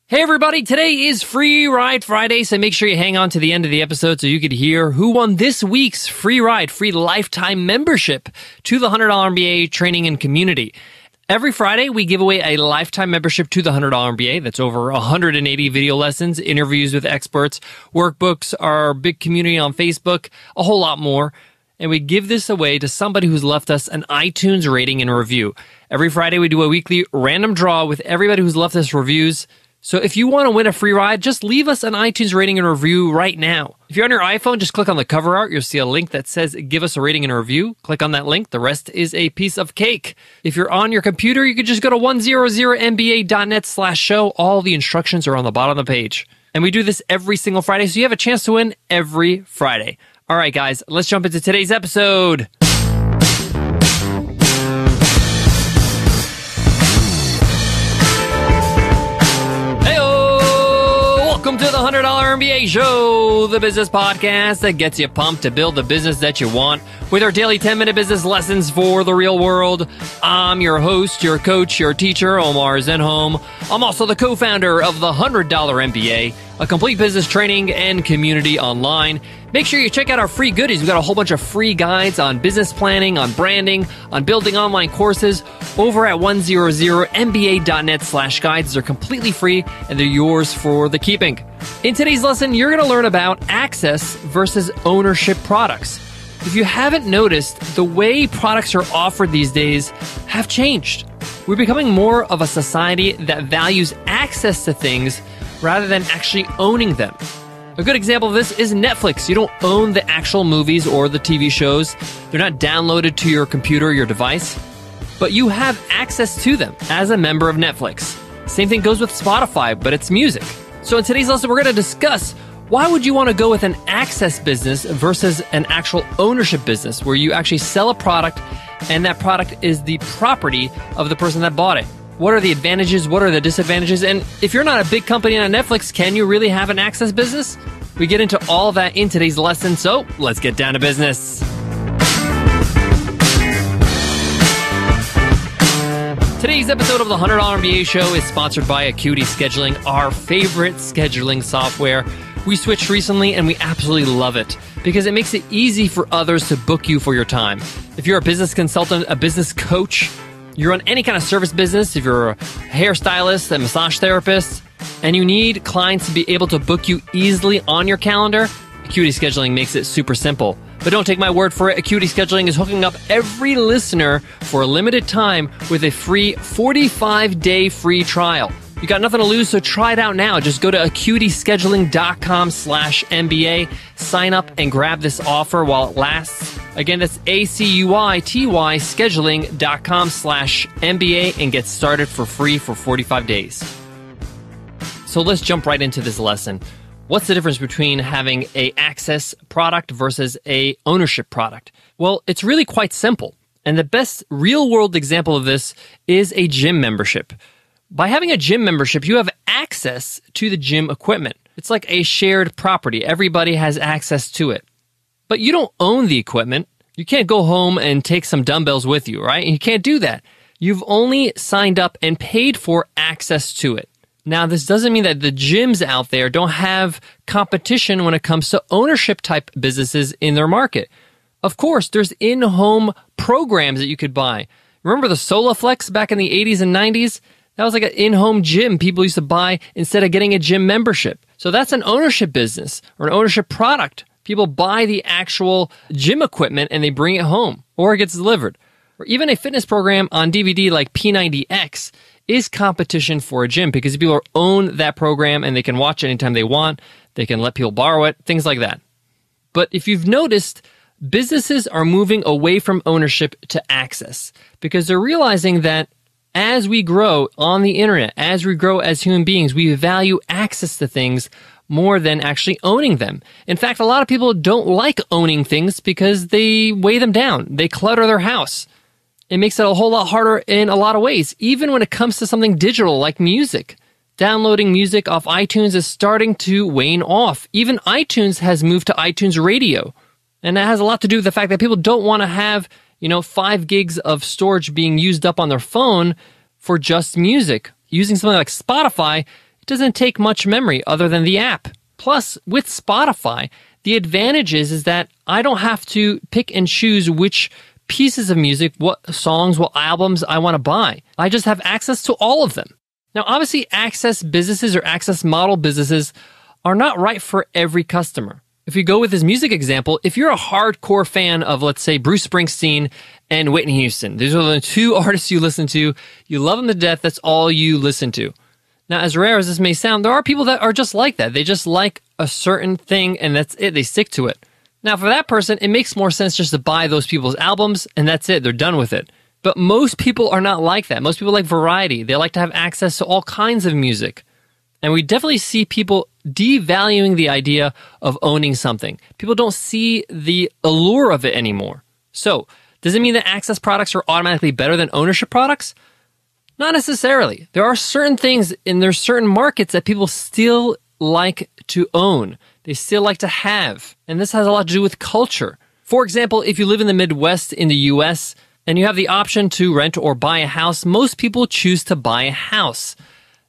Hey everybody, today is Free Ride Friday, so make sure you hang on to the end of the episode so you could hear who won this week's free ride, free lifetime membership to the $100 MBA training and community. Every Friday, we give away a lifetime membership to the $100 MBA. That's over 180 video lessons, interviews with experts, workbooks, our big community on Facebook, a whole lot more. And we give this away to somebody who's left us an iTunes rating and review. Every Friday, we do a weekly random draw with everybody who's left us reviews. So if you want to win a free ride, just leave us an iTunes rating and review right now. If you're on your iPhone, just click on the cover art. You'll see a link that says, give us a rating and a review. Click on that link. The rest is a piece of cake. If you're on your computer, you can just go to 100mba.net/show. All the instructions are on the bottom of the page. And we do this every single Friday, so you have a chance to win every Friday. All right, guys, let's jump into today's episode. Welcome to the $100 MBA Show, the business podcast that gets you pumped to build the business that you want with our daily 10-minute business lessons for the real world. I'm your host, your coach, your teacher, Omar Zenhom. I'm also the co-founder of the $100 MBA, a complete business training and community online. Make sure you check out our free goodies. We've got a whole bunch of free guides on business planning, on branding, on building online courses over at 100mba.net/guides. They're completely free and they're yours for the keeping. In today's lesson, you're going to learn about access versus ownership products. If you haven't noticed, the way products are offered these days have changed. We're becoming more of a society that values access to things rather than actually owning them. A good example of this is Netflix. You don't own the actual movies or the TV shows. They're not downloaded to your computer or your device, but you have access to them as a member of Netflix. Same thing goes with Spotify, but it's music. So in today's lesson, we're going to discuss why would you want to go with an access business versus an actual ownership business where you actually sell a product and that product is the property of the person that bought it. What are the advantages? What are the disadvantages? And if you're not a big company on Netflix, can you really have an access business? We get into all that in today's lesson, so let's get down to business. Today's episode of the $100 MBA Show is sponsored by Acuity Scheduling, our favorite scheduling software. We switched recently and we absolutely love it because it makes it easy for others to book you for your time. If you're a business consultant, a business coach, you're on any kind of service business, if you're a hairstylist, a massage therapist, and you need clients to be able to book you easily on your calendar, Acuity Scheduling makes it super simple. But don't take my word for it. Acuity Scheduling is hooking up every listener for a limited time with a free 45-day free trial. You got nothing to lose, so try it out now. Just go to acuityscheduling.com/MBA, sign up and grab this offer while it lasts. Again, that's ACUITY scheduling.com/MBA and get started for free for 45 days. So let's jump right into this lesson. What's the difference between having a access product versus a ownership product? Well, it's really quite simple. And the best real-world example of this is a gym membership. By having a gym membership, you have access to the gym equipment. It's like a shared property. Everybody has access to it. But you don't own the equipment. You can't go home and take some dumbbells with you, right? You can't do that. You've only signed up and paid for access to it. Now, this doesn't mean that the gyms out there don't have competition when it comes to ownership type businesses in their market. Of course, there's in-home programs that you could buy. Remember the Solaflex back in the 80s and 90s? That was like an in-home gym people used to buy instead of getting a gym membership. So that's an ownership business or an ownership product. People buy the actual gym equipment and they bring it home or it gets delivered. Or even a fitness program on DVD like P90X is competition for a gym because people own that program and they can watch it anytime they want. They can let people borrow it, things like that. But if you've noticed, businesses are moving away from ownership to access because they're realizing that as we grow on the internet, as we grow as human beings, we value access to things more than actually owning them. In fact, a lot of people don't like owning things because they weigh them down. They clutter their house. It makes it a whole lot harder in a lot of ways, even when it comes to something digital like music. Downloading music off iTunes is starting to wane off. Even iTunes has moved to iTunes Radio. And that has a lot to do with the fact that people don't want to have 5 gigs of storage being used up on their phone for just music. Using something like Spotify doesn't take much memory other than the app. Plus, with Spotify, the advantage is that I don't have to pick and choose which pieces of music, what songs, what albums I want to buy. I just have access to all of them. Now, obviously, access businesses or access model businesses are not right for every customer. If you go with this music example, if you're a hardcore fan of, let's say, Bruce Springsteen and Whitney Houston, these are the two artists you listen to, you love them to death, that's all you listen to. Now, as rare as this may sound, there are people that are just like that. They just like a certain thing and that's it. They stick to it. Now, for that person, it makes more sense just to buy those people's albums and that's it. They're done with it. But most people are not like that. Most people like variety. They like to have access to all kinds of music. And we definitely see people devaluing the idea of owning something. People don't see the allure of it anymore. So, does it mean that access products are automatically better than ownership products? Not necessarily. There are certain things and there's certain markets that people still like to own. They still like to have. And this has a lot to do with culture. For example, if you live in the Midwest in the US and you have the option to rent or buy a house, most people choose to buy a house.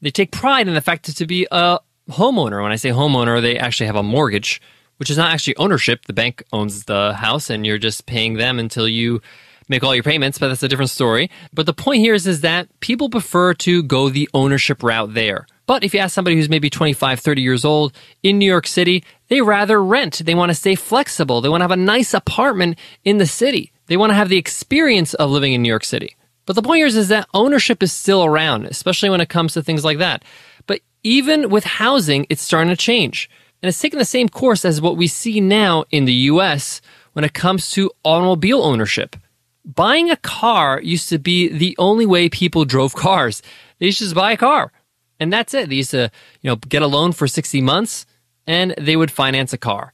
They take pride in the fact to be a homeowner. When I say homeowner, they actually have a mortgage, which is not actually ownership. The bank owns the house and you're just paying them until you make all your payments, but that's a different story. But the point here is that people prefer to go the ownership route there. But if you ask somebody who's maybe 25, 30 years old in New York City, they rather rent. They want to stay flexible. They want to have a nice apartment in the city. They want to have the experience of living in New York City. But the point here is that ownership is still around, especially when it comes to things like that. But even with housing, it's starting to change. And it's taking the same course as what we see now in the US when it comes to automobile ownership. Buying a car used to be the only way people drove cars. They used to just buy a car. And that's it. They used to, get a loan for 60 months and they would finance a car.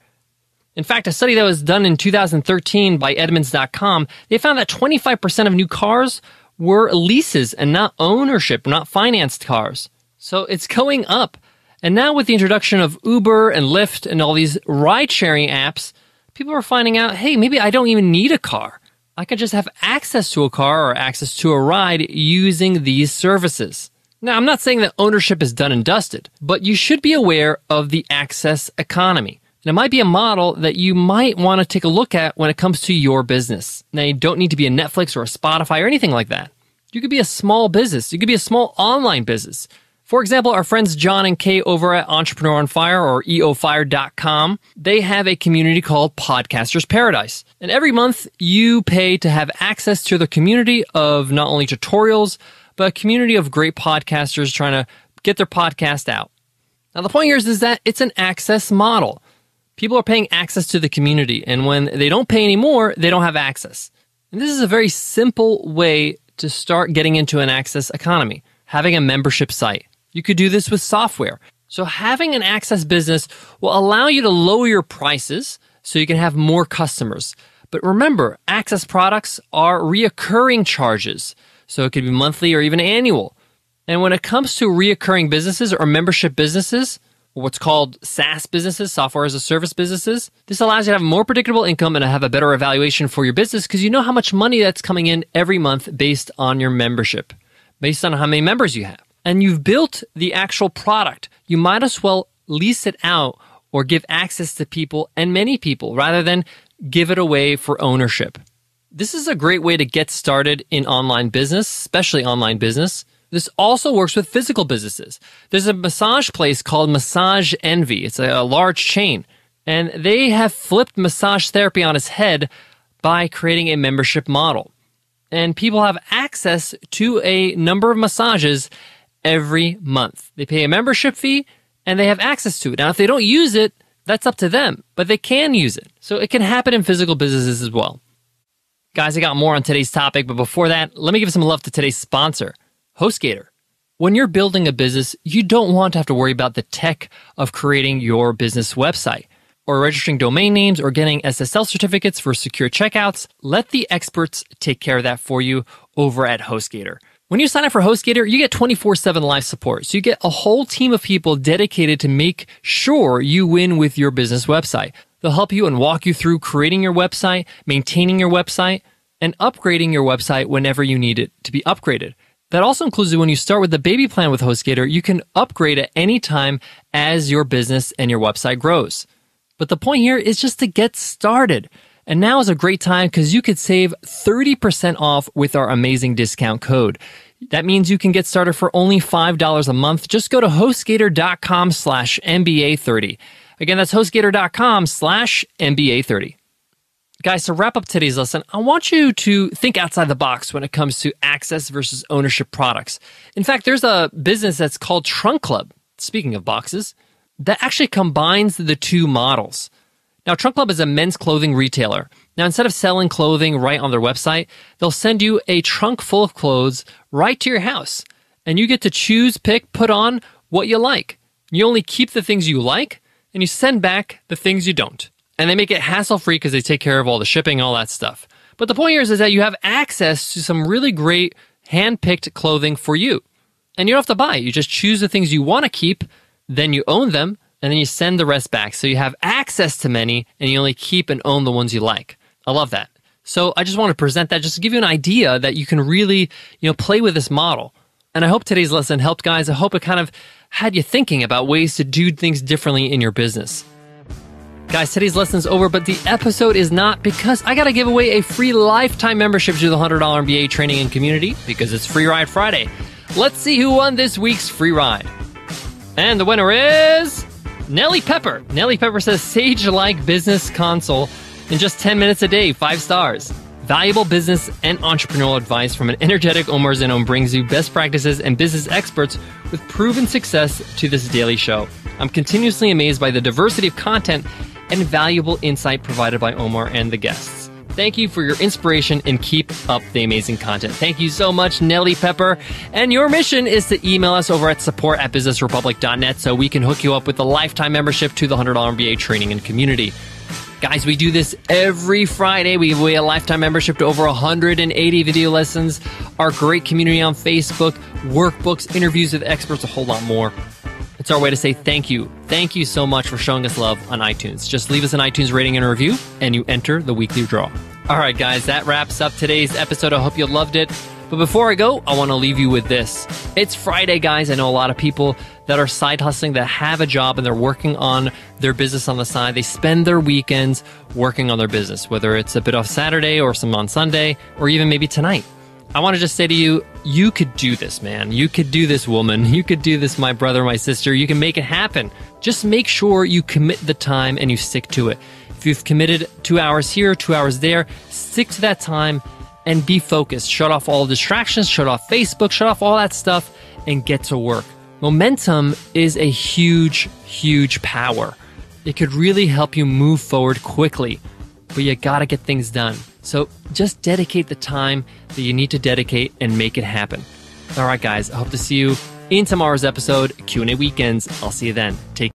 In fact, a study that was done in 2013 by Edmunds.com, they found that 25% of new cars were leases and not ownership, not financed cars. So it's going up. And now with the introduction of Uber and Lyft and all these ride-sharing apps, people are finding out, hey, maybe I don't even need a car. I could just have access to a car or access to a ride using these services. Now, I'm not saying that ownership is done and dusted, but you should be aware of the access economy. And it might be a model that you might want to take a look at when it comes to your business. Now, you don't need to be a Netflix or a Spotify or anything like that. You could be a small business. You could be a small online business. For example, our friends John and Kay over at Entrepreneur on Fire or eofire.com, they have a community called Podcasters Paradise. And every month you pay to have access to the community of not only tutorials, but a community of great podcasters trying to get their podcast out. Now, the point here is that it's an access model. People are paying access to the community, and when they don't pay anymore, they don't have access. And this is a very simple way to start getting into an access economy, having a membership site. You could do this with software. So having an access business will allow you to lower your prices so you can have more customers. But remember, access products are reoccurring charges. So it could be monthly or even annual. And when it comes to reoccurring businesses or membership businesses, or what's called SaaS businesses, software as a service businesses, this allows you to have more predictable income and to have a better evaluation for your business because you know how much money that's coming in every month based on your membership, based on how many members you have. And you've built the actual product. You might as well lease it out or give access to people and many people rather than give it away for ownership. This is a great way to get started in online business, especially online business. This also works with physical businesses. There's a massage place called Massage Envy. It's a large chain, and they have flipped massage therapy on its head by creating a membership model. And people have access to a number of massages every month. They pay a membership fee, and they have access to it. Now, if they don't use it, that's up to them, but they can use it. So it can happen in physical businesses as well. Guys, I got more on today's topic, but before that, let me give some love to today's sponsor, HostGator. When you're building a business, you don't want to have to worry about the tech of creating your business website or registering domain names or getting SSL certificates for secure checkouts. Let the experts take care of that for you over at HostGator. When you sign up for HostGator, you get 24/7 live support. So you get a whole team of people dedicated to make sure you win with your business website. They'll help you and walk you through creating your website, maintaining your website, and upgrading your website whenever you need it to be upgraded. That also includes when you start with the baby plan with HostGator, you can upgrade at any time as your business and your website grows. But the point here is just to get started. And now is a great time because you could save 30% off with our amazing discount code. That means you can get started for only $5 a month. Just go to HostGator.com/MBA30. Again, that's HostGator.com/MBA30. Guys, to wrap up today's lesson, I want you to think outside the box when it comes to access versus ownership products. In fact, there's a business that's called Trunk Club, speaking of boxes, that actually combines the two models. Now, Trunk Club is a men's clothing retailer. Now, instead of selling clothing right on their website, they'll send you a trunk full of clothes right to your house. And you get to choose, pick, put on what you like. You only keep the things you like, and you send back the things you don't. And they make it hassle-free because they take care of all the shipping, all that stuff. But the point here is that you have access to some really great hand-picked clothing for you. And you don't have to buy it. You just choose the things you want to keep, then you own them, and then you send the rest back. So you have access to many, and you only keep and own the ones you like. I love that. So I just want to present that just to give you an idea that you can really, play with this model. And I hope today's lesson helped, guys. I hope it kind of had you thinking about ways to do things differently in your business. Guys, today's lesson's over, but the episode is not, because I got to give away a free lifetime membership to the $100 MBA training and community because it's Free Ride Friday. Let's see who won this week's free ride. And the winner is Nellie Pepper. Nellie Pepper says, Sage-like business console in just 10 minutes a day, 5 stars. Valuable business and entrepreneurial advice from an energetic Omar Zanon brings you best practices and business experts with proven success to this daily show. I'm continuously amazed by the diversity of content and valuable insight provided by Omar and the guests. Thank you for your inspiration and keep up the amazing content. Thank you so much, Nellie Pepper. And your mission is to email us over at support@businessrepublic.net so we can hook you up with a lifetime membership to the $100 MBA training and community. Guys, we do this every Friday. We give away a lifetime membership to over 180 video lessons, our great community on Facebook, workbooks, interviews with experts, a whole lot more. It's our way to say thank you. Thank you so much for showing us love on iTunes. Just leave us an iTunes rating and a review, and you enter the weekly draw. All right, guys, that wraps up today's episode. I hope you loved it. But before I go, I want to leave you with this. It's Friday, guys. I know a lot of people that are side hustling, that have a job, and they're working on their business on the side. They spend their weekends working on their business, whether it's a bit off Saturday or some on Sunday, or even maybe tonight. I want to just say to you, you could do this, man. You could do this, woman. You could do this, my brother, my sister. You can make it happen. Just make sure you commit the time and you stick to it. If you've committed 2 hours here, 2 hours there, stick to that time and be focused. Shut off all distractions, shut off Facebook, shut off all that stuff, and get to work. Momentum is a huge, huge power. It could really help you move forward quickly, but you gotta get things done. So just dedicate the time that you need to dedicate and make it happen. All right, guys, I hope to see you in tomorrow's episode, Q&A Weekends. I'll see you then. Take care.